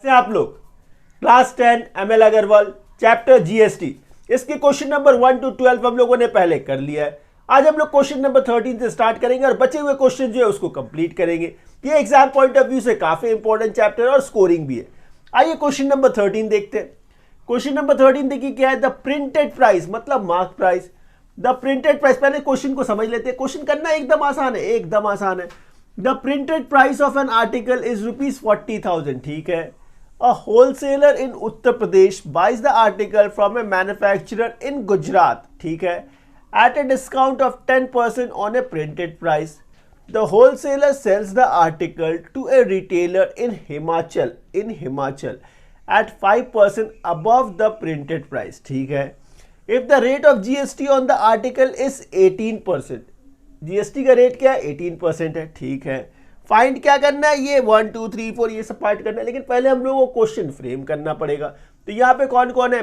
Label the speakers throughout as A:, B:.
A: से आप लोग class 10 ML Agarwal chapter GST इसके क्वेश्चन नंबर 1 to 12 हम लोगों ने पहले कर लिया है। आज हम लोग क्वेश्चन नंबर 13 से स्टार्ट करेंगे और बचे हुए क्वेश्चन जो है उसको कंप्लीट करेंगे। ये एग्जाम पॉइंट ऑफ व्यू से काफी इंपॉर्टेंट चैप्टर है और स्कोरिंग भी है। आइए क्वेश्चन नंबर 13 देखते हैं। क्वेश्चन नंबर 13 देखिए क्या है, द प्रिंटेड प्राइस मतलब mark price. The printed price, पहले क्वेश्चन को समझ लेते हैं। क्वेश्चन करना एकदम आसान है, एकदम आसान है। The printed price of an article is ₹40,000। ठीक है, a wholesaler in Uttar Pradesh buys the article from a manufacturer in Gujarat, ठीक है, at a discount of 10% on a printed price. The wholesaler sells the article to a retailer in Himachal at 5% above the printed price, ठीक है. If the rate of GST on the article is 18%, GST का rate क्या है 18% है, ठीक है. Find क्या करना है, ये 1 2 3 4 ये सब पार्ट करना है, लेकिन पहले हम लोगों को क्वेश्चन फ्रेम करना पड़ेगा। तो यहाँ पे कौन कौन है,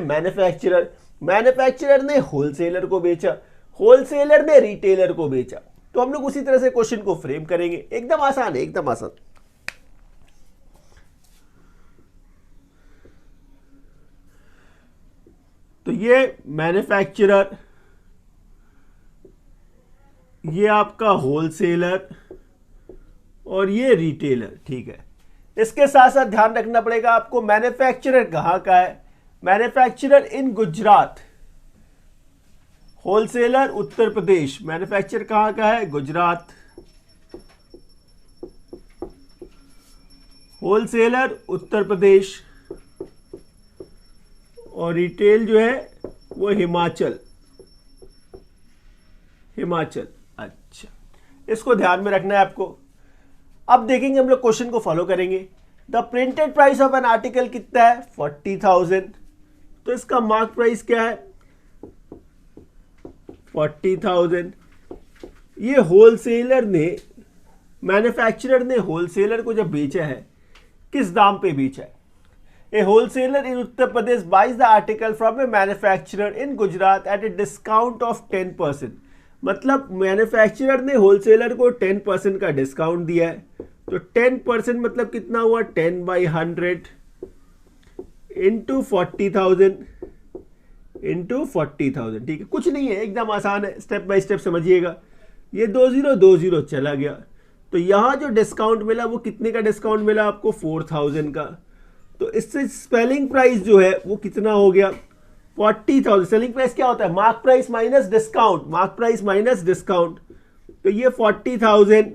A: मैन्युफैक्चरर ने होलसेलर को बेचा, होलसेलर ने रिटेलर को बेचा। तो हम लोग उसी तरह से क्वेश्चन को फ्रेम करेंगे। एकदम आसान है, एकदम आसान। तो ये मैन्युफैक्चरर, ये आपका होलसेलर और ये रिटेलर, ठीक है। इसके साथ साथ ध्यान रखना पड़ेगा आपको मैन्युफैक्चरर कहाँ का है, manufacturer in Gujarat, wholesaler Uttar Pradesh. Manufacturer कहाँ का है, गुजरात, होलसेलर उत्तर प्रदेश और रिटेल जो है वो हिमाचल। अच्छा, इसको ध्यान में रखना है आपको। अब देखेंगे हम लोग क्वेश्चन को फॉलो करेंगे। The printed price of an article कितना है 40,000, तो इसका मार्क प्राइस क्या है 40,000। ये होलसेलर ने, मैन्युफैक्चरर ने होलसेलर को जब बेचा है, किस दाम पे बेचा है, a wholesaler in Uttar Pradesh buys the article from a manufacturer in Gujarat at a discount of 10%। मतलब मैन्युफैक्चरर ने होलसेलर को 10% का डिस्काउंट दिया है। तो 10% मतलब कितना हुआ, 10/100 इंटू 40,000 इंटू 40,000। ठीक है, कुछ नहीं है, एकदम आसान है, स्टेप बाय स्टेप समझिएगा। ये 20 चला गया, तो यहां जो डिस्काउंट मिला वो कितने का डिस्काउंट मिला आपको, 4,000 का। तो इससे सेलिंग प्राइस जो है वो कितना हो गया 40,000। सेलिंग प्राइस क्या होता है, mark price minus discount, mark price minus discount. तो ये 40,000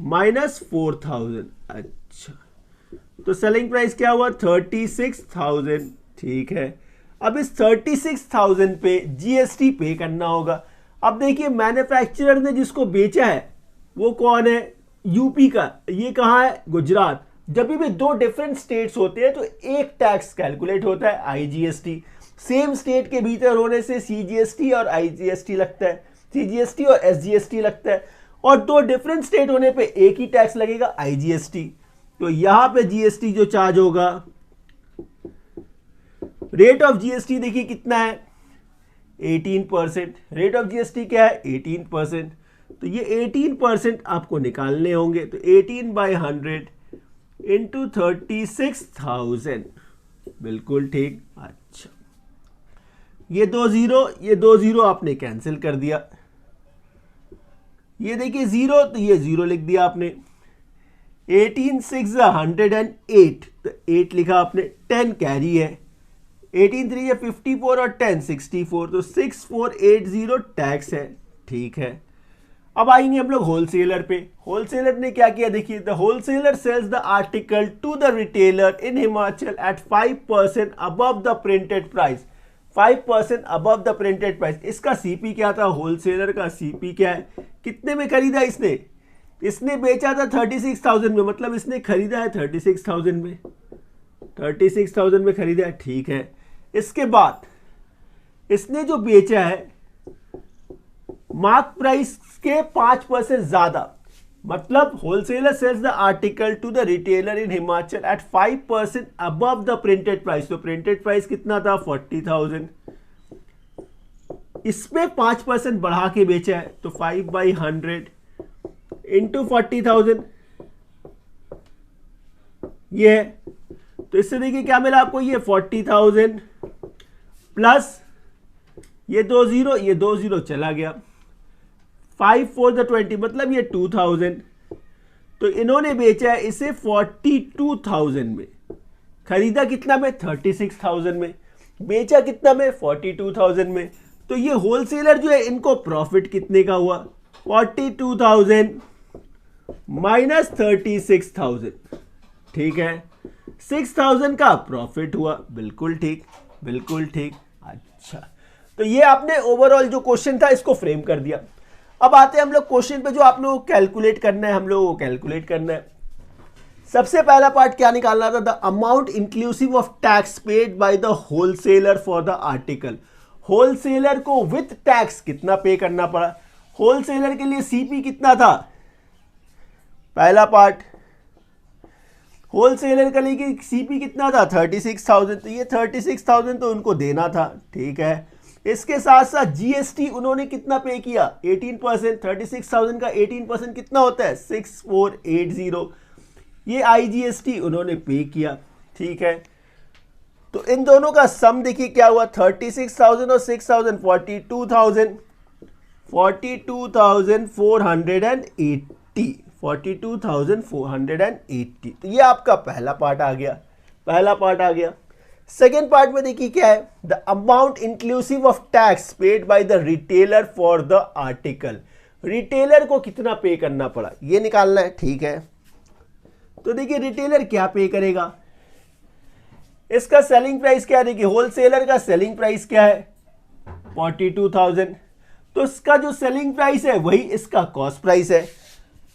A: माइनस 4,000। अच्छा, तो सेलिंग प्राइस क्या हुआ 36,000। ठीक है, अब इस 36,000 पे जीएसटी पे करना होगा। अब देखिए मैन्युफैक्चरर ने जिसको बेचा है वो कौन है, यूपी का, ये कहाँ है, गुजरात। जब भी दो डिफरेंट स्टेट्स होते हैं तो एक टैक्स कैलकुलेट होता है आईजीएसटी। सेम स्टेट के भीतर होने से सीजीएसटी और आईजीएसटी लगता है, सीजीएसटी और एसजीएसटी लगता है, और दो डिफरेंट स्टेट होने पे एक ही टैक्स लगेगा आईजीएसटी। तो यहां पे जीएसटी जो चार्ज होगा, रेट ऑफ जीएसटी देखिए कितना है 18%। रेट ऑफ जीएसटी क्या है 18%। तो ये 18% आपको निकालने होंगे। तो 18/100 इंटू 36,000, बिल्कुल ठीक। अच्छा, ये दो जीरो आपने कैंसिल कर दिया। ये देखिए 0, तो ये 0 लिख दिया आपने। 18 6 108, तो 8 लिखा आपने। 10 कैरी है, 18 3 54 और 10 64, तो 6480 टैक्स है। ठीक है, अब आएंगे हम लोग होलसेलर पे। होलसेलर ने क्या किया देखिए, the wholesaler sells the article to the retailer in Himachal at 5% above the printed price. 5% above the printed price. इसका सीपी क्या था, होलसेलर का सीपी क्या है, कितने में खरीदा इसने, इसने बेचा था 36,000 में, मतलब इसने खरीदा है 36,000 में, 36,000 में खरीदा है। ठीक है, इसके बाद इसने जो बेचा है मार्क प्राइस के 5% ज्यादा, मतलब wholesaler sells the article to the retailer in Himachal at 5% above the printed price. तो प्रिंटेड प्राइस कितना था 40,000, इसमें 5% बढ़ा के बेचा है, तो 5/100 इंटू 40,000, ये है। तो इससे देखिए क्या मिला आपको, ये 40,000 प्लस ये 20, ये 20 चला गया, 5 4 the 20 मतलब ये 2000। तो इन्होंने बेचा है इसे 42,000 में, खरीदा कितना में, 36,000 में, बेचा कितना में, 42,000 में। तो ये होलसेलर जो है इनको प्रॉफिट कितने का हुआ, 42,000 माइनस 36,000, ठीक है, 6,000 का प्रॉफिट हुआ। बिल्कुल ठीक, बिल्कुल ठीक। अच्छा, तो ये आपने ओवरऑल जो क्वेश्चन था इसको फ्रेम कर दिया। अब आते हैं हम लोग क्वेश्चन पे, जो आप लोगों को कैलकुलेट करना है, हम लोगों को कैलकुलेट करना है। सबसे पहला पार्ट क्या निकालना था, the amount inclusive of tax paid by the wholesaler for the article. Wholesaler को विथ टैक्स कितना पे करना पड़ा, होलसेलर के लिए सीपी कितना था, पहला पार्ट होलसेलर के लिए सीपी कितना था, 36,000। तो ये 36,000 तो उनको देना था, ठीक है। इसके साथ साथ जीएसटी उन्होंने कितना पे किया, 18%। 36,000 का 18% कितना होता है, 6480। ये आईजीएसटी उन्होंने पे किया, ठीक है। तो इन दोनों का सम देखिए क्या हुआ, 36,000 और 6,000 42,000, 42,480, 42,480। तो ये आपका पहला पार्ट आ गया, पहला पार्ट आ गया। सेकेंड पार्ट में देखिए क्या है, the amount inclusive of tax paid by the retailer for the article. Retailer को कितना पे करना पड़ा ये निकालना है, ठीक है। तो देखिए रिटेलर क्या पे करेगा, इसका सेलिंग प्राइस क्या है, देखिए होलसेलर का सेलिंग प्राइस क्या है, 42,000। तो इसका जो सेलिंग प्राइस है वही इसका कॉस्ट प्राइस है,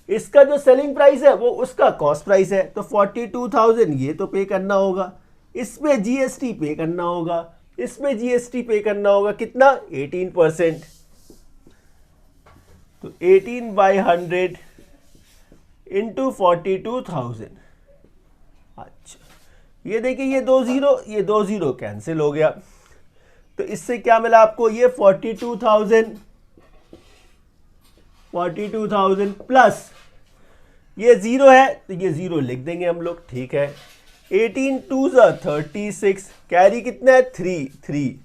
A: इसका जो सेलिंग प्राइस है वो उसका कॉस्ट प्राइस है। तो 42,000 ये तो पे करना होगा, इसमें जीएसटी पे करना होगा, इसमें जीएसटी पे करना होगा, कितना, 18%। तो 18/100 इंटू 42,000। अच्छा, ये देखिए ये 20 कैंसिल हो गया। तो इससे क्या मिला आपको, ये 42,000 प्लस ये 0 है तो ये 0 लिख देंगे हम लोग, ठीक है। 18 2 36, कैरी कितना है, 3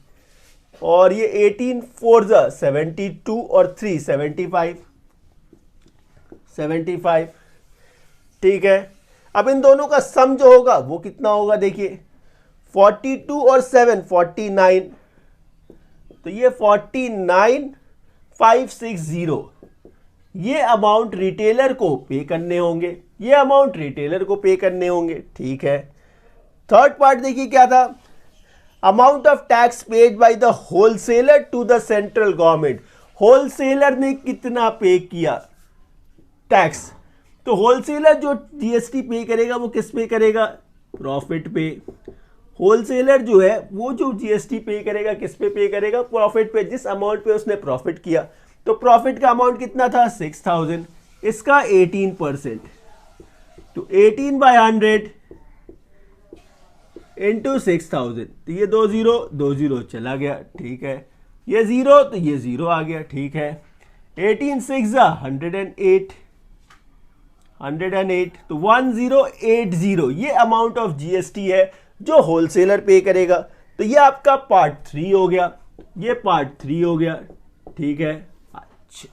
A: और ये 18 4 72 और 3 75, ठीक है। अब इन दोनों का सम जो होगा वो कितना होगा, देखिए 42 और 7 49, तो ये 49,560 ये अमाउंट रिटेलर को पे करने होंगे, ये अमाउंट रिटेलर को पे करने होंगे, ठीक है। थर्ड पार्ट देखिए क्या था, amount of tax paid by the wholesaler to the central government. Wholesaler ने कितना पे किया टैक्स, तो होलसेलर जो जीएसटी पे करेगा वो किस पे करेगा, प्रॉफिट पे। होलसेलर जो है वो जो जीएसटी पे करेगा किस पे करेगा, प्रॉफिट पे, जिस अमाउंट पे उसने प्रॉफिट किया। तो प्रॉफिट का अमाउंट कितना था, 6,000, इसका 18%। तो 18/100 इंटू 6,000, तो ये 20 चला गया, ठीक है। ये 0 तो ये 0 आ गया, ठीक है। 18 6 108, तो 1080 ये अमाउंट ऑफ जीएसटी है जो होलसेलर पे करेगा। तो ये आपका पार्ट 3 हो गया, ये पार्ट 3 हो गया, ठीक है। अच्छा,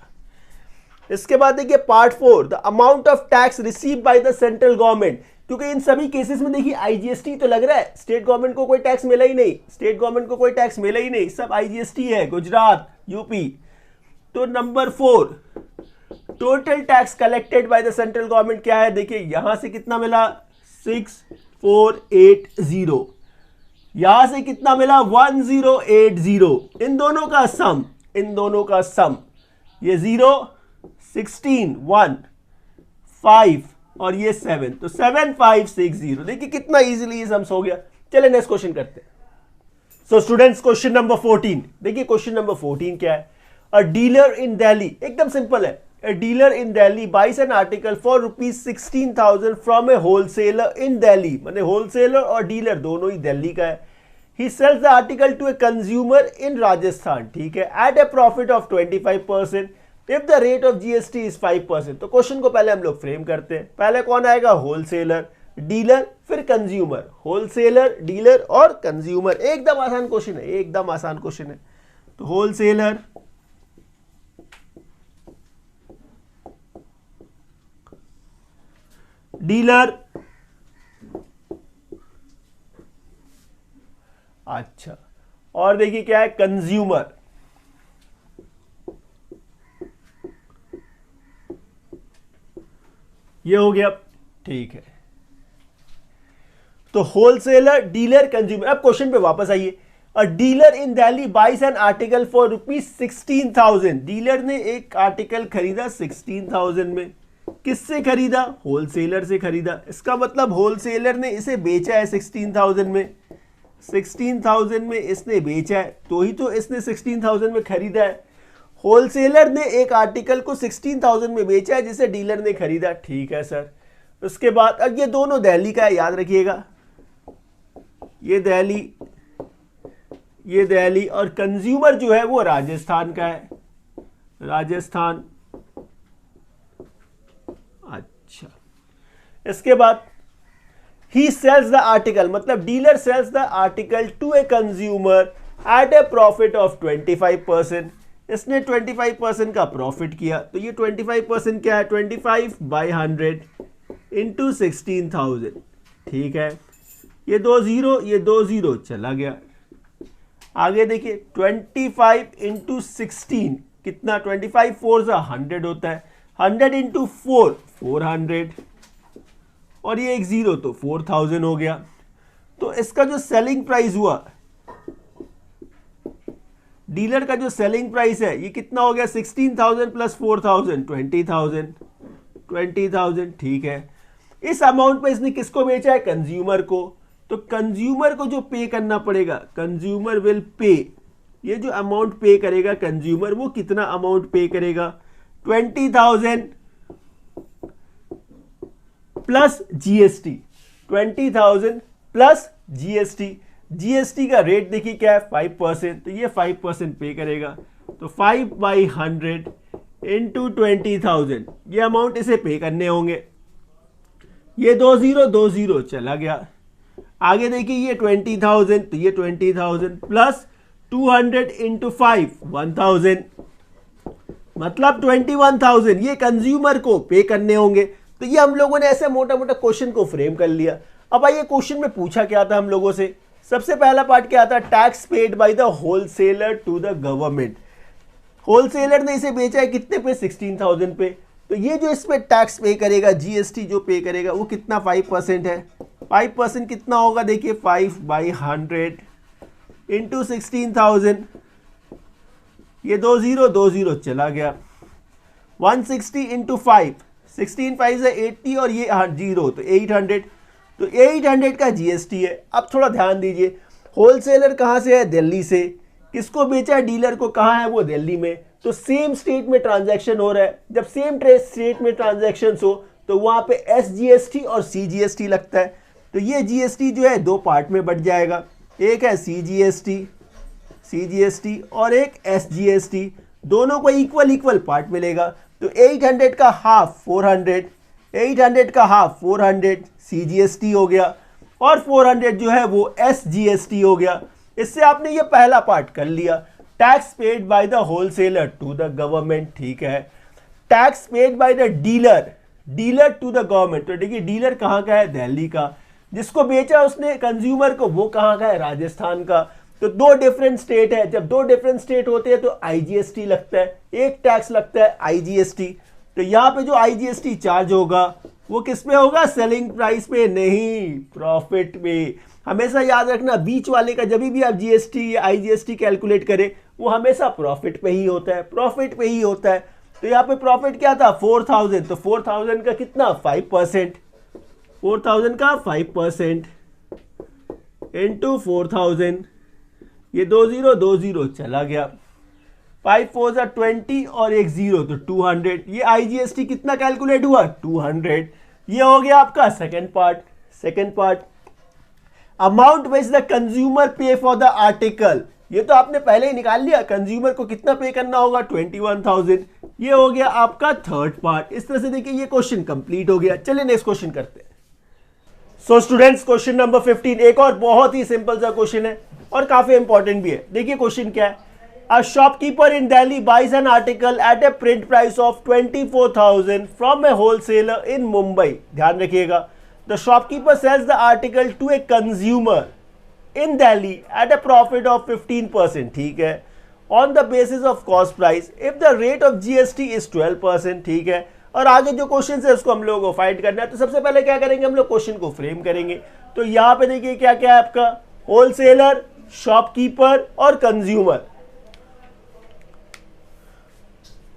A: इसके बाद देखिए part 4, the amount of tax receive by the central government. क्योंकि इन सभी केसेस में देखिए आईजीएसटी तो लग रहा है, स्टेट गवर्नमेंट को कोई टैक्स मिला ही नहीं, स्टेट गवर्नमेंट को कोई टैक्स मिला ही नहीं, सब आईजीएसटी है, गुजरात, यूपी। तो number 4, total tax collected by the central government क्या है, देखिए यहां से कितना मिला, 6480, यहां से कितना मिला, 1080। इन दोनों का सम, ये 0 16 1 5 और ये 7, तो 7560। देखिए कितना इजीली ये सम्स हो गया। चलिए नेक्स्ट क्वेश्चन करते हैं। सो स्टूडेंट्स, क्वेश्चन नंबर 14, देखिए क्वेश्चन नंबर 14 क्या है, अ डीलर इन दिल्ली, एकदम सिंपल है। A dealer in Delhi buys an article for ₹16,000 from a wholesaler in Delhi, माने wholesaler और dealer दोनों ही दिल्ली का है। He sells the article to a consumer in Rajasthan, ठीक है, at a profit of 25%, if the rate of GST is 5%। तो question को पहले हम लोग फ्रेम करते हैं। पहले कौन आएगा, होलसेलर, डीलर, फिर कंज्यूमर, होलसेलर, डीलर और कंज्यूमर। एकदम आसान क्वेश्चन है, एकदम आसान क्वेश्चन है। तो होलसेलर, डीलर, अच्छा, और देखिए क्या है, कंज्यूमर। ये हो गया, ठीक है। तो होलसेलर, डीलर, कंज्यूमर। अब क्वेश्चन पे वापस आइए। A dealer in Delhi buys an article for ₹16,000। Dealer ने एक आर्टिकल खरीदा 16,000 में। किससे खरीदा? होलसेलर से खरीदा। इसका मतलब होलसेलर ने इसे बेचा है 16,000 में। 16,000 में इसने बेचा है, तो ही तो इसने 16,000 में खरीदा है। होलसेलर ने एक आर्टिकल को 16,000 में बेचा है जिसे डीलर ने खरीदा। ठीक है सर। उसके बाद अब ये दोनों दिल्ली का है, याद रखिएगा, ये दिल्ली और कंज्यूमर जो है वो राजस्थान का है, राजस्थान। अच्छा, इसके बाद ही सेल्स द आर्टिकल, मतलब dealer sells the article to a consumer at a profit of 25%। इसने 25% का प्रॉफिट किया। तो ये 25% क्या है? 25/100 इंटू 16,000। ठीक है, ये 2 0 चला गया। आगे देखिए 25 इंटू 16 कितना? 25 4 100 होता है। 100 इंटू 4 400 और ये एक 0 तो 4000 हो गया। तो इसका जो सेलिंग प्राइस हुआ, डीलर का जो सेलिंग प्राइस है, ये कितना हो गया? 16,000 प्लस 4,000 20,000। ठीक है, इस अमाउंट पे इसने किसको बेचा है? कंज्यूमर को। तो कंज्यूमर को जो पे करना पड़ेगा, कंज्यूमर विल पे, ये जो अमाउंट पे करेगा कंज्यूमर, वो कितना अमाउंट पे करेगा? 20,000 plus GST. 20,000 plus GST. GST का रेट देखिए क्या है? 5%। तो ये 5% पे करेगा। तो 5/100 इंटू 20,000, ये अमाउंट इसे पे करने होंगे। ये 2 0 चला गया। आगे देखिए ये 20,000, तो ये 20,000 प्लस 200 इंटू 5 1,000, मतलब 21,000 ये कंज्यूमर को पे करने होंगे। तो ये हम लोगों ने ऐसे मोटा मोटा क्वेश्चन को फ्रेम कर लिया। अब आइए क्वेश्चन में पूछा क्या था हम लोगों से। सबसे पहला पार्ट क्या था? Tax paid by the wholesaler to the government. Wholesaler ने इसे बेचा है कितने पे? 16,000 पे। तो ये जो इसमें टैक्स पे करेगा, जीएसटी जो पे करेगा, वो कितना? 5% है। 5% कितना होगा? देखिए 5/100 इंटू 16,000, ये 2 0 चला गया। 160 इंटू 5, 16 5 से 80 और ये 0, तो 800। तो 800 का जीएसटी है। अब थोड़ा ध्यान दीजिए, होलसेलर कहाँ से है? दिल्ली से। किसको बेचा है? डीलर को। कहाँ है वो? दिल्ली में। तो सेम स्टेट में ट्रांजैक्शन हो रहा है। जब सेम स्टेट में ट्रांजैक्शन हो तो वहां पे एसजीएसटी और सीजीएसटी लगता है। तो ये जीएसटी जो है दो पार्ट में बट जाएगा, एक है सीजीएसटी और एक एसजीएसटी। दोनों को इक्वल पार्ट मिलेगा। तो 800 का हाफ 400, 800 का हाफ 400 सीजीएसटी हो गया और 400 जो है वो एसजीएसटी हो गया। इससे आपने ये पहला पार्ट कर लिया। Tax paid by the wholesaler to the government. ठीक है, tax paid by the dealer to the government. तो देखिए डीलर कहाँ का है? दिल्ली का। जिसको बेचा उसने कंज्यूमर को, वो कहाँ का है? राजस्थान का। तो दो डिफरेंट स्टेट है। जब दो डिफरेंट स्टेट होते हैं तो आईजीएसटी लगता है, एक टैक्स लगता है आईजीएसटी। तो यहाँ पे जो आईजीएसटी चार्ज होगा वो किस पे होगा? सेलिंग प्राइस पे नहीं, प्रॉफिट पे। हमेशा याद रखना, बीच वाले का जब भी आप जीएसटी या आईजीएसटी कैलकुलेट करें वो हमेशा प्रॉफिट पे ही होता है, प्रॉफिट पे ही होता है। तो यहाँ पे प्रॉफिट क्या था? 4,000। तो 4,000 का कितना? 5%। 4,000 का 5% इंटू 4,000, ये 2 0 चला गया। 5 4 जा 20 और एक 0 तो 200। ये आईजीएसटी कितना कैलकुलेट हुआ? 200। ये हो गया आपका second part. Amount which the consumer पे फॉर द आर्टिकल, ये तो आपने पहले ही निकाल लिया। कंज्यूमर को कितना पे करना होगा? 21,000। ये हो गया आपका थर्ड पार्ट। इस तरह से देखिए ये क्वेश्चन कंप्लीट हो गया। चलिए नेक्स्ट क्वेश्चन करते हैं। सो स्टूडेंट्स, क्वेश्चन नंबर 15 एक और बहुत ही सिंपल सा क्वेश्चन है और काफी इंपॉर्टेंट भी है। देखिए क्वेश्चन क्या है। A shopkeeper in Delhi buys an article at a print price of 24,000 from a wholesaler in Mumbai. ध्यान रखिएगा, the shopkeeper sells the article to a consumer in Delhi at a profit of 15%। ठीक है, on the basis of cost price if the rate of GST is 12%। ठीक है, और आगे जो question है उसको हम लोगों को फाइंड करना है। तो सबसे पहले क्या करेंगे, हम लोग क्वेश्चन को फ्रेम करेंगे। तो यहां पे देखिए क्या क्या है आपका, होलसेलर, शॉपकीपर और कंज्यूमर।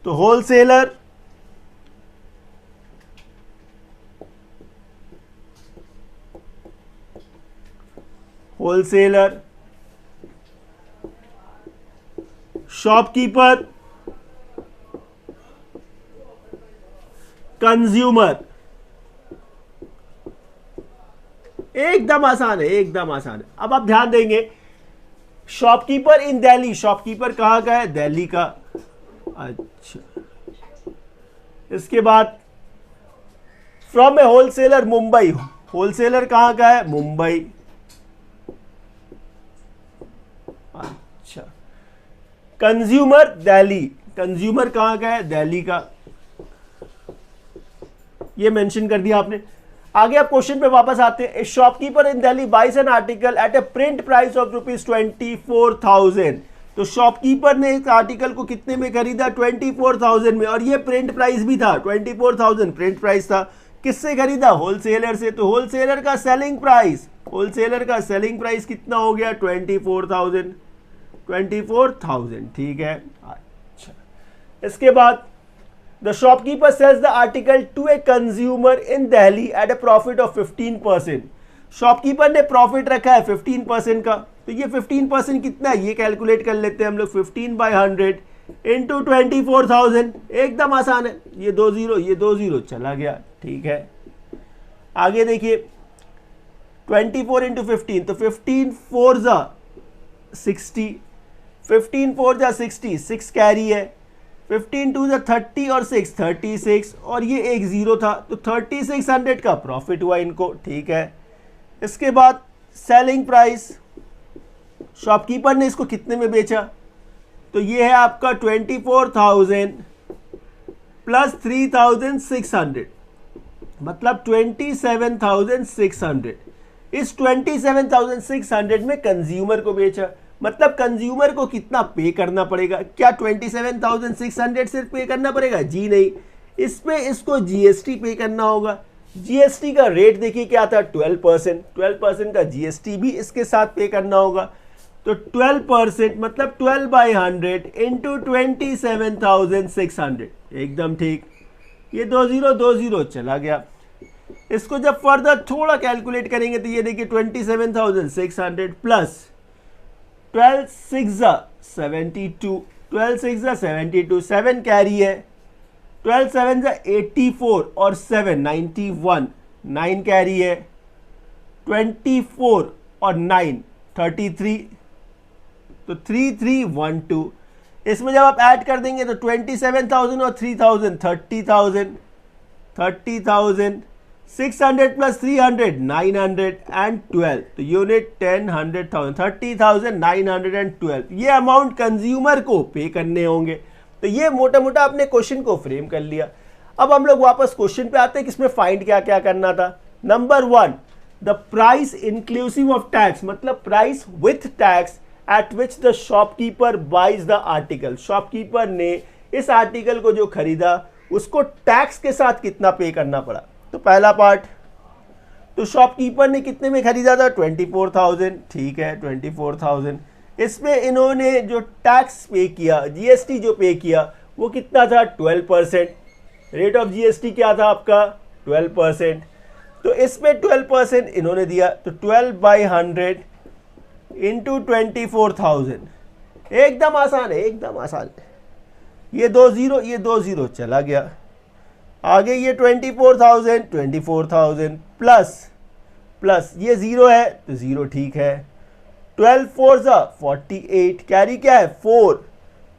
A: तो होलसेलर, शॉपकीपर, कंज्यूमर। एकदम आसान है, एकदम आसान है। अब आप ध्यान देंगे, शॉपकीपर इन दिल्ली, शॉपकीपर कहां का है, दिल्ली का। अच्छा, इसके बाद from a wholesaler Mumbai, wholesaler कहां का है, मुंबई। अच्छा, कंज्यूमर दिल्ली, कंज्यूमर कहां का है, दिल्ली का। ये मेंशन कर दिया आपने। आगे आप क्वेश्चन पे वापस आते हैं। Shopkeeper in Delhi buys an article at a print price of ₹24,000। तो शॉपकीपर ने इस आर्टिकल को कितने में खरीदा, 24,000 में, और ये प्रिंट प्राइस भी था 24,000 प्रिंट प्राइस था। किससे खरीदा, होलसेलर से। तो होलसेलर का सेलिंग प्राइस, होलसेलर का सेलिंग प्राइस कितना हो गया, 24,000। ठीक है। अच्छा, इसके बाद the shopkeeper sells the article to a consumer in Delhi at a profit of 15%। Shopkeeper ने प्रॉफिट रखा है 15% का। तो ये 15% कितना है, ये कैलकुलेट कर लेते हैं हम लोग। 15/100 इंटू 24,000। एकदम आसान है, ये 2 0, ये 2 0 चला गया। ठीक है, आगे देखिए, 24 इंटू 15, तो 15 4 जा 60, 15 4 जा 60, 6 कैरी है। 15 2 जा 30 और 6 36, और ये एक जीरो था, तो 3600 का प्रॉफिट हुआ इनको। ठीक है, इसके बाद सेलिंग प्राइस, शॉपकीपर ने इसको कितने में बेचा, तो ये है आपका 24,000 प्लस 3,600, मतलब 27,600। इस 27,600 में कंज्यूमर को बेचा, मतलब कंज्यूमर को कितना पे करना पड़ेगा। क्या 27,600 सिर्फ पे करना पड़ेगा, जी नहीं, इस पे इसको जीएसटी पे करना होगा। जीएसटी का रेट देखिए क्या था, 12%। 12% का जीएसटी भी इसके साथ पे करना होगा। तो 12% मतलब 12/100 इंटू 27,600। एकदम ठीक, ये 2 0 2 0 चला गया। इसको जब फर्दर थोड़ा कैलकुलेट करेंगे तो ये देखिए 27,600 प्लस 12 6 72, 12 6 72, 7 कैरी है, 12 7 84 और 7 91, 9 कैरी है, 24 और 9 33, तो 3312। इसमें जब आप ऐड कर देंगे तो 27,000 और 3,000 30,000 600 प्लस 300 912, तो यूनिट 10 100,000 30,912। ये अमाउंट कंज्यूमर को पे करने होंगे। तो ये मोटा मोटा अपने क्वेश्चन को फ्रेम कर लिया। अब हम लोग वापस क्वेश्चन पे आते हैं कि इसमें फाइंड क्या क्या करना था। Number 1, the price inclusive of tax, मतलब price with tax at which the shopkeeper buys the article. Shopkeeper ने इस आर्टिकल को जो खरीदा उसको टैक्स के साथ कितना पे करना पड़ा। तो पहला पार्ट, तो शॉपकीपर ने कितने में खरीदा था, 24,000। ठीक है, 24,000। इसमें इन्होंने जो टैक्स पे किया, जीएसटी जो पे किया वो कितना था, 12%। रेट ऑफ जीएसटी क्या था आपका, 12%। तो इसमें 12% इन्होंने दिया, तो 12/100 इंटू 24,000। एकदम आसान है, एकदम आसान है। ये 2 0, ये 2 0 चला गया। आगे ये 24,000 प्लस ये 0 है तो 0 ठीक है। 12 4 48, कैरी क्या है 4,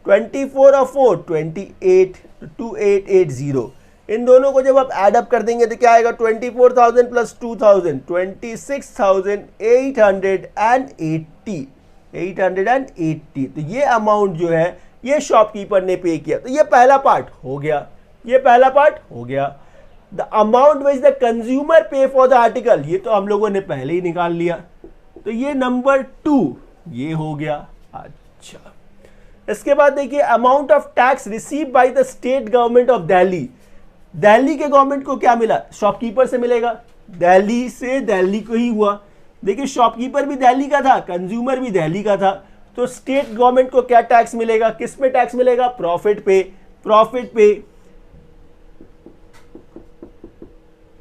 A: 24 और 4 28, तो 2880। इन दोनों को जब आप ऐड अप कर देंगे तो क्या आएगा 24,000 प्लस 2,000 26,880 तो ये अमाउंट जो है ये शॉपकीपर ने पे किया। तो ये पहला पार्ट हो गया, ये पहला पार्ट हो गया। The amount which the consumer पे फॉर द आर्टिकल, ये तो हम लोगों ने पहले ही निकाल लिया। तो ये नंबर 2 ये हो गया। अच्छा, इसके बाद देखिए amount of tax receive by the state government of Delhi. Delhi के गवर्नमेंट को क्या मिला? शॉपकीपर से मिलेगा, दिल्ली से दिल्ली को ही हुआ। देखिए शॉपकीपर भी दिल्ली का था, कंज्यूमर भी दिल्ली का था, तो स्टेट गवर्नमेंट को क्या टैक्स मिलेगा? किस पे टैक्स मिलेगा? प्रॉफिट पे। प्रॉफिट पे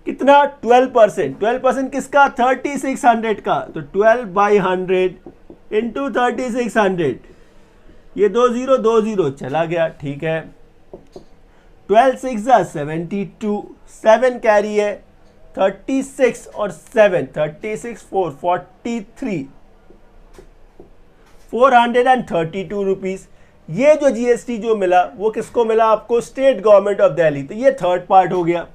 A: कितना? 12%। 12% किसका? 3600 का। तो 12/100 इंटू 3600, ये 20 चला गया, ठीक है। 12 6 72, 7 कैरी है, 36 और 7 36 4 43 432 रुपीज। ये जो जीएसटी जो मिला वो किसको मिला? आपको स्टेट गवर्नमेंट ऑफ दिल्ली। तो ये थर्ड पार्ट हो गया,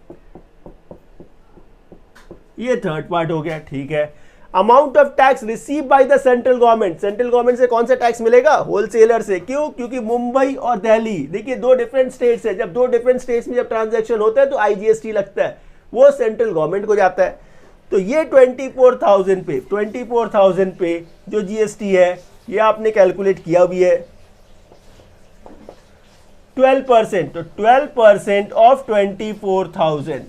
A: ये थर्ड पार्ट हो गया, ठीक है। Amount of tax receive by the central government. Central government से कौन सा टैक्स मिलेगा? होलसेलर से। क्यों? क्योंकि मुंबई और दिल्ली देखिए दो डिफरेंट स्टेट्स है। जब दो डिफरेंट स्टेट्स में जब ट्रांजैक्शन होता है तो आईजीएसटी लगता है, वो सेंट्रल गवर्नमेंट को जाता है। तो ये 24,000 पे जो जीएसटी है ये आपने कैलकुलेट किया भी है 12%। तो 12% ऑफ 24,000,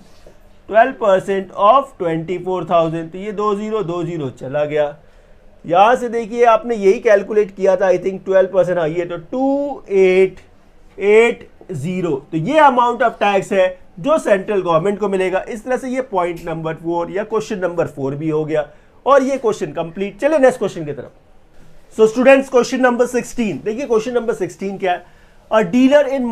A: 12% ऑफ 24,000, तो ये 20 चला गया। यहां से देखिए आपने यही कैलकुलेट किया था, आई थिंक 12%। हाँ, ये तो 2880। तो ये अमाउंट ऑफ टैक्स है जो सेंट्रल गवर्नमेंट को मिलेगा। इस तरह से ये पॉइंट नंबर 4 या क्वेश्चन नंबर 4 भी हो गया और ये क्वेश्चन कंप्लीट। चलिए नेक्स्ट क्वेश्चन की तरफ। सो स्टूडेंट्स, क्वेश्चन नंबर 16 देखिए। क्वेश्चन नंबर 16 क्या है? अ dealer in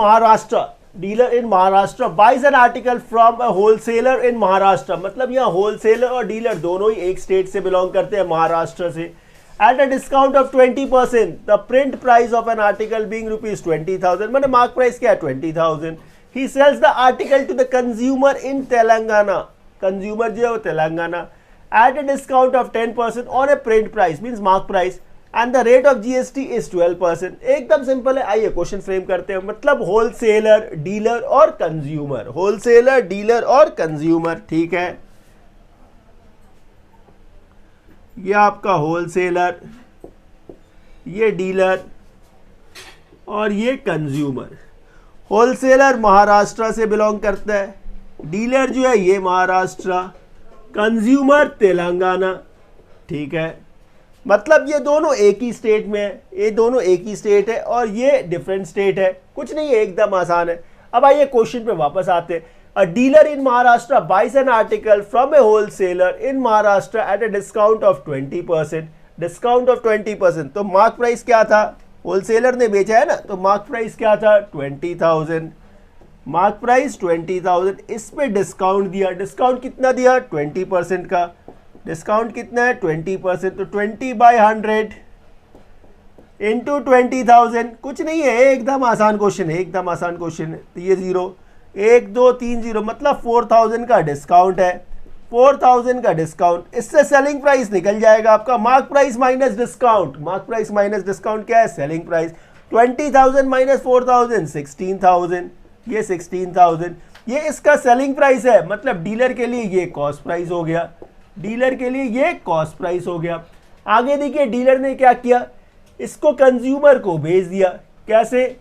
A: Maharashtra buys an article from a wholesaler in Maharashtra. मतलब यहाँ होलसेलर और डीलर दोनों ही एक स्टेट से बिलोंग करते हैं, महाराष्ट्र से। At a discount of 20%, the print price of an article being ₹20,000, मैंने मार्क प्राइस क्या है? 20,000। He sells the article to the consumer in Telangana, consumer जो है वो Telangana, at a discount of 10% on a print price means mark price, and the rate of GST is 12%। एकदम simple है। आइए question frame करते हैं। मतलब होलसेलर, डीलर और कंज्यूमर, होलसेलर, डीलर और कंज्यूमर, ठीक है। ये आपका होलसेलर, ये डीलर और ये कंज्यूमर। होलसेलर महाराष्ट्र से बिलोंग करता है, डीलर जो है ये महाराष्ट्र, कंज्यूमर तेलंगाना, ठीक है। मतलब ये दोनों एक ही स्टेट में है, ये दोनों एक ही स्टेट है और ये डिफरेंट स्टेट है। कुछ नहीं है, एकदम आसान है। अब आइए क्वेश्चन पे वापस आते हैं। A dealer in Maharashtra buys an article from a wholesaler in Maharashtra at a discount of 20%, discount of 20%। तो मार्क प्राइस क्या था? होलसेलर ने बेचा है ना, तो मार्क प्राइस क्या था? 20,000। मार्क प्राइस 20,000, इस पे डिस्काउंट दिया। डिस्काउंट कितना दिया? 20% का। डिस्काउंट कितना है? 20%। तो 20/100 इंटू 20,000। कुछ नहीं है, एकदम आसान क्वेश्चन है, एकदम आसान क्वेश्चन है। तो ये 0 1 2 3 0 मतलब 4,000 का डिस्काउंट है, 4,000 का डिस्काउंट। इससे सेलिंग प्राइस निकल जाएगा आपका, mark price minus discount. Mark price minus discount क्या है? Selling price. 20,000 माइनस 4,000 16,000, ये 16,000 ये इसका सेलिंग प्राइस है। मतलब डीलर के लिए ये कॉस्ट प्राइस हो गया, डीलर के लिए ये कॉस्ट प्राइस हो गया। आगे देखिए डीलर ने क्या किया, इसको कंज्यूमर को भेज दिया। कैसे?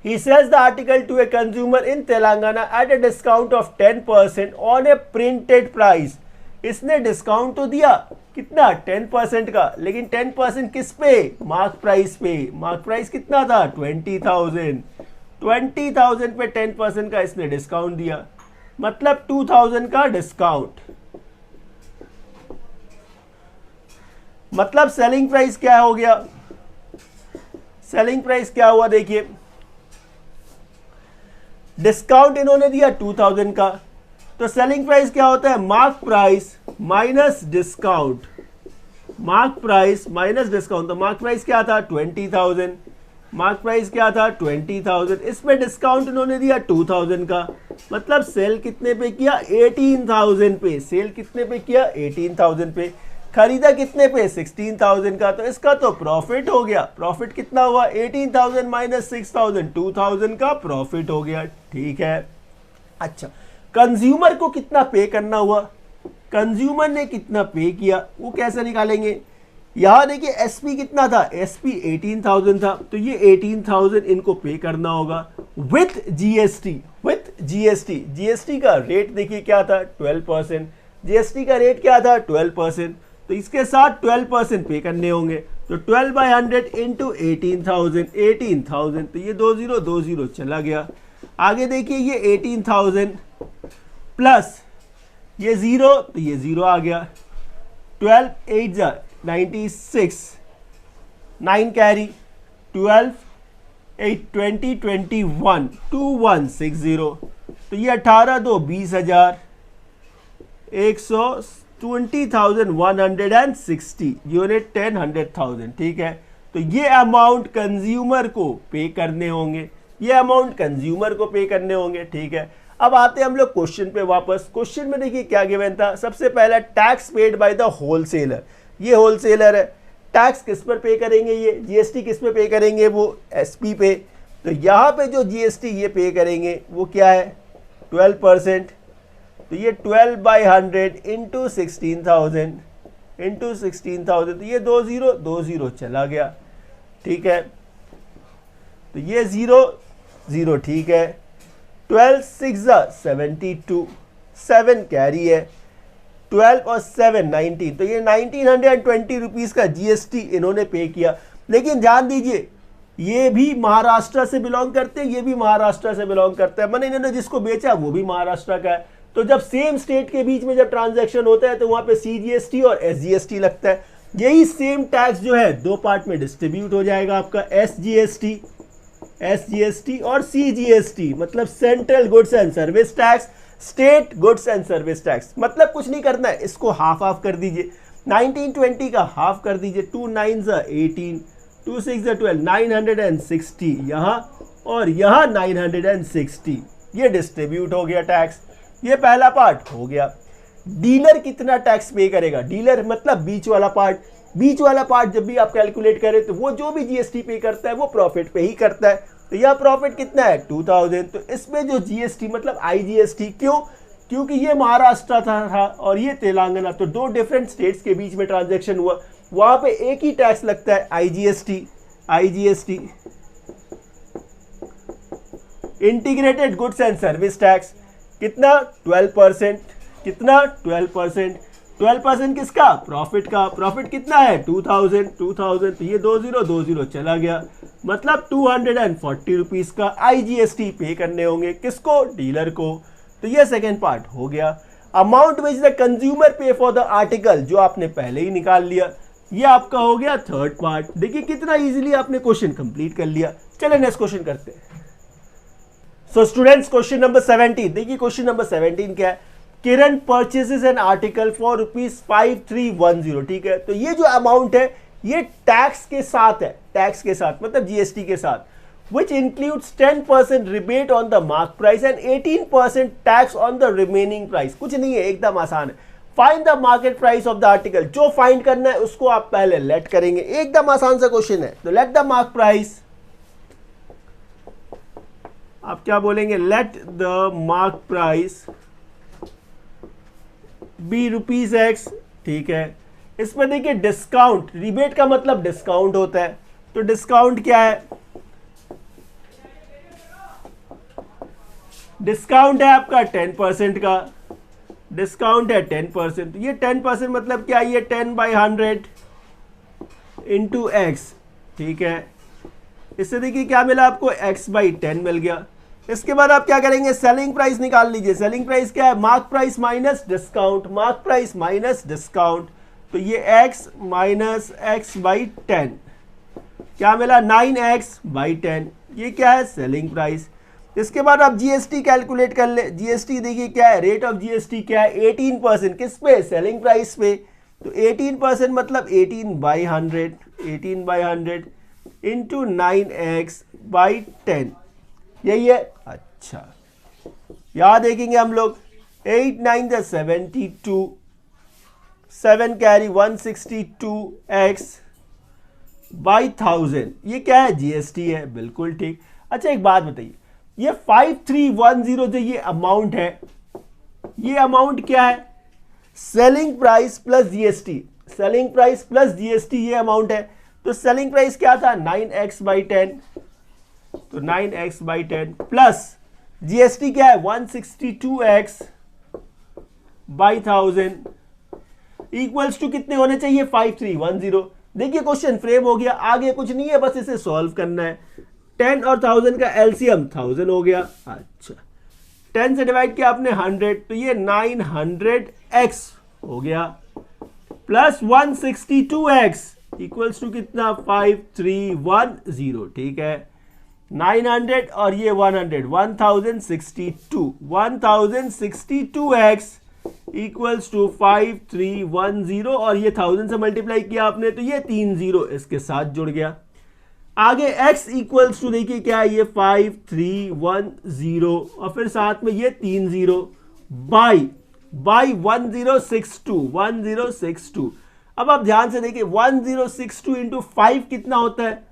A: He sells the article to a consumer in Telangana at a discount of 10% on a printed price। इसने डिस्काउंट तो दिया कितना? 10% का, लेकिन 10% किस पे? मार्क प्राइस पे। मार्क प्राइस कितना था? 20,000। 20,000 पे 10% का इसने डिस्काउंट दिया, मतलब 2,000 का डिस्काउंट। मतलब सेलिंग प्राइस क्या हो गया? सेलिंग प्राइस क्या हुआ? देखिए डिस्काउंट इन्होंने दिया 2,000 का, तो सेलिंग प्राइस क्या होता है? Mark price minus discount. Mark price minus discount. तो मार्क प्राइस क्या था? 20,000। मार्क प्राइस क्या था 20,000, इसमें डिस्काउंट उन्होंने दिया 2,000 का, मतलब सेल कितने पे किया 18,000 पे, सेल कितने पे किया 18,000 पे, खरीदा कितने पे 16,000 का, तो इसका तो प्रॉफिट हो गया। प्रॉफिट कितना हुआ 18,000 माइनस 6,000, 2,000 का प्रॉफिट हो गया। ठीक है, अच्छा कंज्यूमर को कितना पे करना हुआ, कंज्यूमर ने कितना पे किया वो कैसे निकालेंगे। यहां देखिए एसपी कितना था, एसपी 18,000 था, तो ये 18,000 इनको पे करना होगा with GST, with GST. GST का रेट देखिए क्या था 12%, जीएसटी का रेट क्या था 12%, तो इसके साथ 12% पे करने होंगे, तो 12/100 इंटू 18,000, 18,000, तो ये 20 चला गया। आगे देखिए ये 18,000 प्लस ये 0, तो ये 0 आ गया, 12 8 जा 96, 9 कैरी, 12 8 20 21 2160, तो ये 18 2 20,000, 120,160 यूनिट 10 100,000। ठीक है, तो ये अमाउंट कंज्यूमर को पे करने होंगे, ये अमाउंट कंज्यूमर को पे करने होंगे। ठीक है, अब आते हैं हम लोग क्वेश्चन पे वापस। क्वेश्चन में देखिए क्या गिवन था, सबसे पहला tax paid by the wholesaler, ये होलसेलर है, टैक्स किस पर पे करेंगे, ये जीएसटी किस पे पे करेंगे, वो एसपी पे, तो यहाँ पे जो जीएसटी ये पे करेंगे वो क्या है 12%, तो ये 12/100 इंटू 16,000 इंटू 16,000, तो ये 20 चला गया। ठीक है, तो ये 0 ठीक है, 12 6 72, 7 कैरी है, 12 और 7 19, तो ये 1920 रुपीज़ का जीएसटी इन्होंने पे किया। लेकिन ध्यान दीजिए ये भी महाराष्ट्र से बिलोंग करते हैं, ये भी महाराष्ट्र से बिलोंग करता है, मैंने इन्होंने जिसको बेचा वो भी महाराष्ट्र का है, तो जब सेम स्टेट के बीच में जब ट्रांजैक्शन होता है तो वहां पे सीजीएसटी और एसजीएसटी लगता है। यही सेम टैक्स जो है दो पार्ट में डिस्ट्रीब्यूट हो जाएगा आपका, एसजीएसटी और सीजीएसटी, मतलब central goods and service tax, state goods and service tax. मतलब कुछ नहीं करना है, इसको हाफ हाफ कर दीजिए, 1920 का हाफ कर दीजिए, 2 9 18, 2 6 12, 960 यहाँ और यहाँ 960, ये डिस्ट्रीब्यूट हो गया टैक्स। ये पहला पार्ट हो गया। डीलर कितना टैक्स पे करेगा, डीलर मतलब बीच वाला पार्ट, बीच वाला पार्ट जब भी आप कैलकुलेट करें तो वो जो भी जीएसटी पे करता है वो प्रॉफिट पे ही करता है, तो यह प्रॉफिट कितना है 2000, तो इसमें जो जीएसटी मतलब आईजीएसटी, क्यों, क्योंकि ये महाराष्ट्र था और ये तेलंगाना, तो दो डिफरेंट स्टेट्स के बीच में ट्रांजैक्शन हुआ, वहां पे एक ही टैक्स लगता है IGST, integrated goods and service tax, कितना 12%, कितना 12%, 12% किसका प्रॉफिट का, प्रॉफिट कितना है 2000, तो ये 20 चला गया, मतलब 240 रुपीज़ का आईजीएसटी पे करने होंगे, किसको, डीलर को। तो ये सेकेंड पार्ट हो गया। अमाउंट विच द कंज्यूमर पे फॉर द आर्टिकल, जो आपने पहले ही निकाल लिया, ये आपका हो गया थर्ड पार्ट। देखिए कितना इजीली आपने क्वेश्चन कंप्लीट कर लिया। चलिए नेक्स्ट क्वेश्चन करते हैं। सो स्टूडेंट्स क्वेश्चन नंबर 17, देखिए क्वेश्चन नंबर 17 क्या है, किरण परचेजेस एन आर्टिकल फॉर ₹5310। ठीक है, तो ये जो अमाउंट है ये टैक्स के साथ है, टैक्स के साथ मतलब जीएसटी के साथ, which includes 10% rebate on the mark price and 18% tax on the remaining price। कुछ नहीं है, एकदम आसान है। Find the market price of the article, जो फाइंड करना है उसको आप पहले लेट करेंगे, एकदम आसान सा क्वेश्चन है। तो लेट द मार्क प्राइस, आप क्या बोलेंगे, let the mark price be ₹X। ठीक है, इसमें देखिए डिस्काउंट, रिबेट का मतलब डिस्काउंट होता है, तो डिस्काउंट क्या है, डिस्काउंट है आपका 10% का, डिस्काउंट है 10%, तो ये 10% मतलब क्या, ये 10/100 इंटू एक्स। ठीक है, इससे देखिए क्या मिला आपको, x/10 मिल गया। इसके बाद आप क्या करेंगे, सेलिंग प्राइस निकाल लीजिए। सेलिंग प्राइस क्या है, mark price minus discount, mark price minus discount, तो ये x माइनस x/10 क्या मिला, 9x/10, ये क्या है सेलिंग प्राइस। इसके बाद आप जीएसटी कैलकुलेट कर ले। जीएसटी देखिए क्या है, रेट ऑफ जीएसटी क्या है 18%, किस पे, सेलिंग प्राइस पे, तो 18% मतलब 18/100, इंटू 9x/10, यही है। अच्छा, यहां देखेंगे हम लोग 8 9 द 72, 7 कैरी 162x/1000, ये क्या है? जीएसटी है, बिल्कुल ठीक। अच्छा एक बात बताइए, ये 5310 जो ये अमाउंट है, ये अमाउंट क्या है? Selling price plus GST, selling price plus GST ये अमाउंट है। तो सेलिंग प्राइस क्या था? 9x/10, तो 9x/10 प्लस जीएसटी क्या है? 162x/1000 इक्वल्स टू कितने होने चाहिए? 5310। देखिए क्वेश्चन फ्रेम हो गया, आगे कुछ नहीं है, बस इसे सॉल्व करना है। 10 और 1000 का एलसीएम 1000 हो गया। अच्छा, 10 से डिवाइड किया आपने 100, तो ये 900x हो गया, प्लस 162x इक्वल्स टू कितना? 5310, ठीक है। 900 और ये 100, 1062x इक्वल्स टू 5310, और ये 1000 से मल्टीप्लाई किया आपने, तो ये 30 इसके साथ जुड़ गया। आगे x इक्वल्स टू देखिए क्या है? ये 5310, और फिर साथ में ये 30 बाई 1062। अब आप ध्यान से देखिए, 1062 इंटू 5 कितना होता है?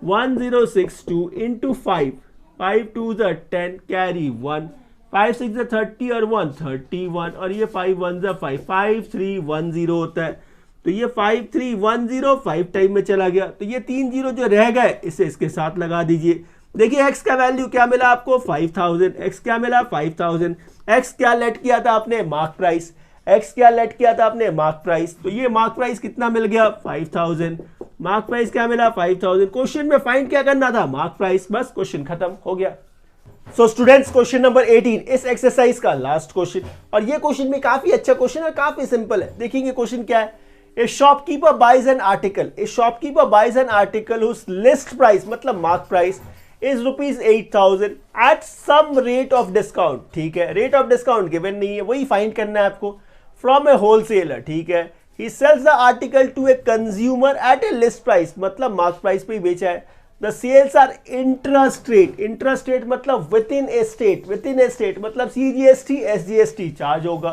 A: 1062 इंटू 5, 5 2 10 कैरी 1, 5 6 30 और 1 31, और ये 5 1 5, 5310 होता है। तो ये 5310 5 टाइम में चला गया, तो ये 3 जीरो जो रह गए इसे इसके साथ लगा दीजिए। देखिए x का वैल्यू क्या मिला आपको? 5000। x क्या मिला? 5000। x क्या लेट किया था आपने? Mark price. x क्या लेट किया था आपने? Mark price. तो ये मार्क प्राइस कितना मिल गया? 5000। मार्क प्राइस क्या मिला? 5000। क्वेश्चन में फाइंड क्या करना था? Mark price. बस क्वेश्चन खत्म हो गया। सो स्टूडेंट्स, क्वेश्चन नंबर 18 इस एक्सरसाइज का लास्ट क्वेश्चन, और ये क्वेश्चन भी काफी अच्छा क्वेश्चन है, काफी सिंपल है। देखेंगे क्वेश्चन क्या है। A shopkeeper buys an article. A shopkeeper buys an article whose list price, मतलब mark price, is ₹8,000 at some rate of discount. ठीक है, rate of discount given नहीं है, वही find करना है आपको। From a wholesaler, ठीक है, he sells the article to a consumer at a list price, मतलब mark price पे ही बेचा है। The sales are intrastate. Intrastate मतलब within a state. Within a state मतलब CGST, SGST चार्ज होगा।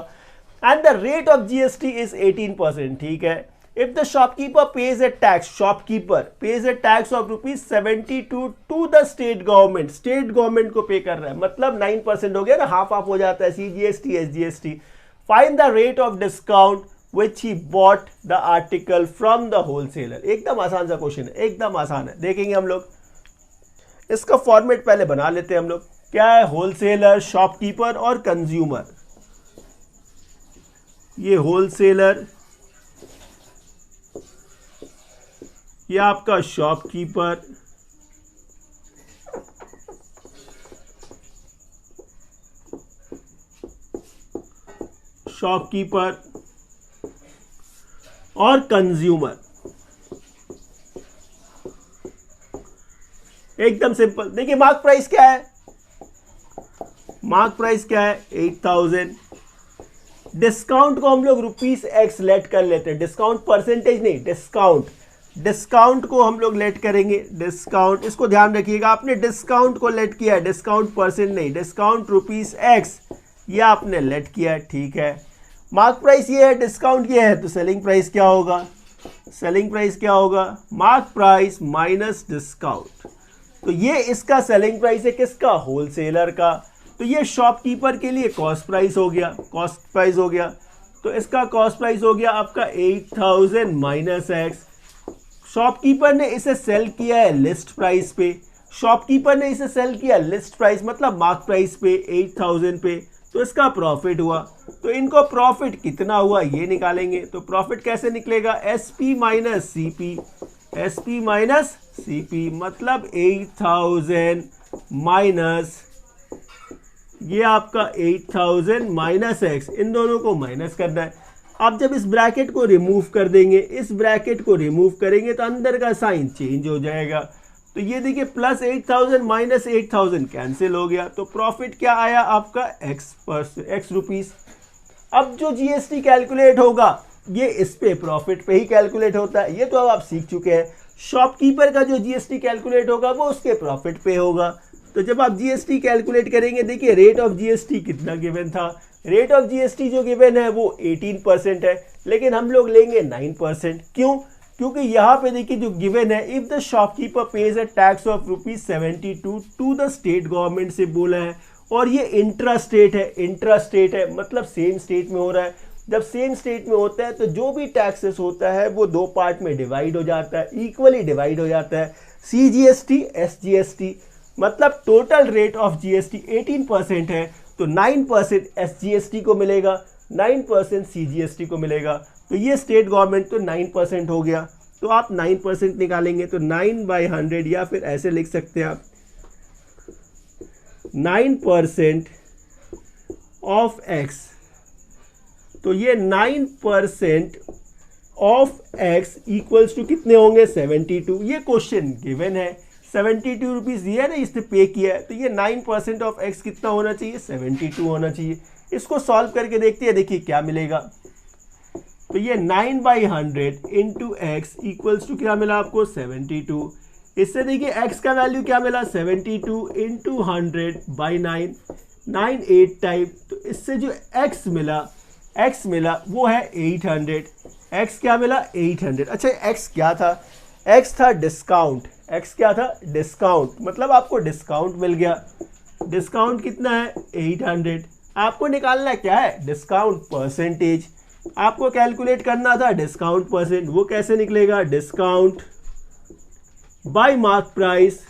A: And the rate of GST is 18%, ठीक है। If the shopkeeper pays a tax, shopkeeper pays a tax of ₹72 to the state government, state government को पे कर रहा है, मतलब 9% हो गया ना, हाफ हाफ हो जाता है, CGST, SGST। Find the rate of discount which he bought the article from the wholesaler। एकदम आसान सा क्वेश्चन है, एकदम आसान है। देखेंगे हम लोग इसका फॉर्मेट पहले बना लेते हैं हम लोग। क्या है? होलसेलर, शॉपकीपर और कंज्यूमर। ये होलसेलर, ये आपका शॉपकीपर, और कंज्यूमर। एकदम सिंपल। देखिए मार्क प्राइस क्या है? मार्क प्राइस क्या है? 8000। डिस्काउंट को हम लोग ₹X लेट कर लेते हैं, डिस्काउंट परसेंटेज नहीं, डिस्काउंट को हम लोग लेट करेंगे। डिस्काउंट, इसको ध्यान रखिएगा, आपने डिस्काउंट को लेट किया है, डिस्काउंट परसेंट नहीं, डिस्काउंट ₹X ये आपने लेट किया है, ठीक है। मार्क प्राइस ये है, डिस्काउंट ये है, तो सेलिंग प्राइस क्या होगा? सेलिंग प्राइस क्या होगा? Mark price minus discount. तो ये इसका सेलिंग प्राइस है, किसका? होलसेलर का। तो ये शॉपकीपर के लिए कॉस्ट प्राइस हो गया, कॉस्ट प्राइस हो गया। तो इसका कॉस्ट प्राइस हो गया आपका 8000 माइनस एक्स। शॉपकीपर ने इसे सेल किया है लिस्ट प्राइस पे, शॉपकीपर ने इसे सेल किया लिस्ट प्राइस मतलब मार्क प्राइस पे 8000 पे, तो इसका प्रॉफिट हुआ। तो इनको प्रॉफिट कितना हुआ ये निकालेंगे। तो प्रॉफिट कैसे निकलेगा? SP minus CP, SP minus CP मतलब 8000 माइनस ये आपका 8000 माइनस एक्स, इन दोनों को माइनस करना है। अब जब इस ब्रैकेट को रिमूव कर देंगे, इस ब्रैकेट को रिमूव करेंगे तो अंदर का साइन चेंज हो जाएगा। तो ये देखिए प्लस 8000 माइनस 8000 कैंसिल हो गया। तो प्रॉफिट क्या आया आपका? X rupees. अब जो जीएसटी कैलकुलेट होगा ये इस पे प्रॉफिट पे ही कैलकुलेट होता है, ये तो अब आप सीख चुके हैं। शॉपकीपर का जो जीएसटी कैलकुलेट होगा वो उसके प्रॉफिट पे होगा। तो जब आप जीएसटी कैलकुलेट करेंगे, देखिए रेट ऑफ जीएसटी कितना गिवन था, रेट ऑफ जीएसटी जो गिवन है वो 18% है, लेकिन हम लोग लेंगे 9%। क्यों? क्योंकि यहाँ पे देखिए जो गिवन है, if the shopkeeper pays a tax of ₹72 to the state government से बोला है, और ये इंट्रा स्टेट है, मतलब सेम स्टेट में हो रहा है। जब सेम स्टेट में होता है तो जो भी टैक्सेस होता है वो दो पार्ट में डिवाइड हो जाता है, इक्वली डिवाइड हो जाता है, CGST SGST। मतलब टोटल रेट ऑफ जीएसटी 18% है, तो 9% SGST को मिलेगा, 9% CGST को मिलेगा। तो ये स्टेट गवर्नमेंट तो 9% हो गया। तो आप 9% निकालेंगे तो 9/100, या फिर ऐसे लिख सकते हैं आप 9% ऑफ x। तो ये 9% ऑफ x इक्वल्स टू कितने होंगे? 72। ये क्वेश्चन गिवन है, 72 रुपीज़ दिया है ना, इसने पे किया है, तो ये 9% ऑफ x कितना होना चाहिए? 72 होना चाहिए। इसको सॉल्व करके देखते हैं, देखिए क्या मिलेगा। तो ये 9/100 इंटू एक्स इक्वल्स टू क्या मिला आपको? 72। इससे देखिए x का वैल्यू क्या मिला? 72 इंटू 100/9, 98 टाइप। तो इससे जो x मिला वो है 800। x क्या मिला? 800। अच्छा, x क्या था? x था डिस्काउंट। x क्या था? डिस्काउंट। मतलब आपको डिस्काउंट मिल गया। डिस्काउंट कितना है? 800। आपको निकालना क्या है? Discount percentage. आपको कैलकुलेट करना था डिस्काउंट परसेंट। वो कैसे निकलेगा? Discount bye mark price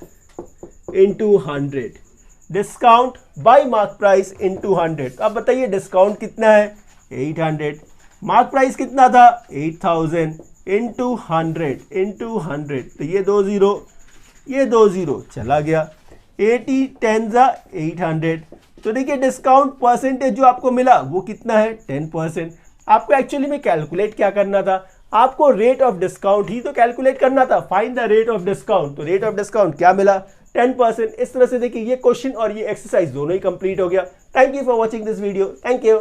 A: into 100। Discount bye mark price into 100। अब बताइए डिस्काउंट कितना है? 800। मार्क प्राइस कितना था? 8000 इंटू 100। तो ये 2 0 चला गया। 80 10 800। तो देखिए डिस्काउंट परसेंटेज जो आपको मिला वो कितना है? 10%। आपको एक्चुअली में कैलकुलेट क्या करना था? आपको रेट ऑफ डिस्काउंट ही तो कैलकुलेट करना था। Find the rate of discount. तो रेट ऑफ डिस्काउंट क्या मिला? 10%। इस तरह से देखिए ये क्वेश्चन और ये एक्सरसाइज दोनों ही कंप्लीट हो गया। Thank you for watching this video. Thank you.